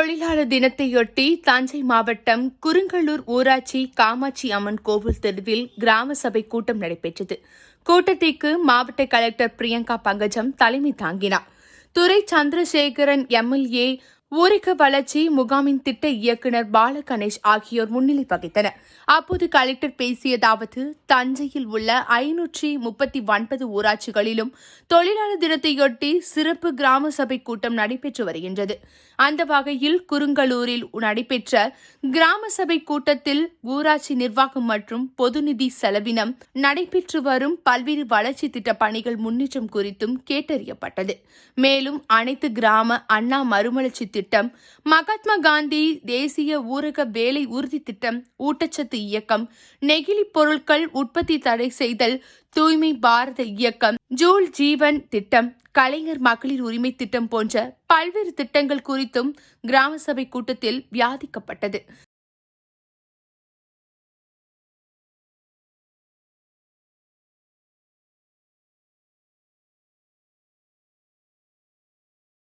தொழிலாளர் தினத்தையொட்டி தஞ்சை மாவட்டம் குருங்கலூர் ஊராட்சி காமாட்சி அம்மன் கோவில் தெருவில் கிராம சபை கூட்டம் நடைபெற்றது. கூட்டத்திற்கு மாவட்ட கலெக்டர் பிரியங்கா பங்கஜம் தலைமை தாங்கினார். துரை சந்திரசேகரன் எம்எல்ஏ, ஊரக வளர்ச்சி முகாமின் திட்ட இயக்குநர் பாலகணேஷ் ஆகியோர் முன்னிலை வகித்தனர். அப்போது கலெக்டர் பேசியதாவது, தஞ்சையில் உள்ள 539 ஊராட்சிகளிலும் தொழிலாளர் தினத்தையொட்டி சிறப்பு கிராம சபை கூட்டம் நடைபெற்று வருகின்றது. அந்த வகையில் குருங்கலூரில் நடைபெற்ற கிராம சபை கூட்டத்தில் ஊராட்சி நிர்வாகம் மற்றும் பொது நிதி செலவினம், நடைபெற்று வரும் பல்வேறு வளர்ச்சி திட்ட பணிகள் முன்னேற்றம் குறித்தும் கேட்டறியப்பட்டது. மேலும் அனைத்து கிராம அண்ணா மறுமலர்ச்சி திட்டம், மகாத்மா காந்தி தேசிய ஊரக வேலை உறுதி திட்டம், ஊட்டச்சத்து இயக்கம், நெகிழி பொருட்கள் உற்பத்தி தடை செய்தல், தூய்மை பாரத இயக்கம், ஜூல் ஜீவன் திட்டம், கலைஞர் மகளிர் உரிமை திட்டம் போன்ற பல்வேறு திட்டங்கள் குறித்தும் கிராம சபை கூட்டத்தில் விவாதிக்கப்பட்டது.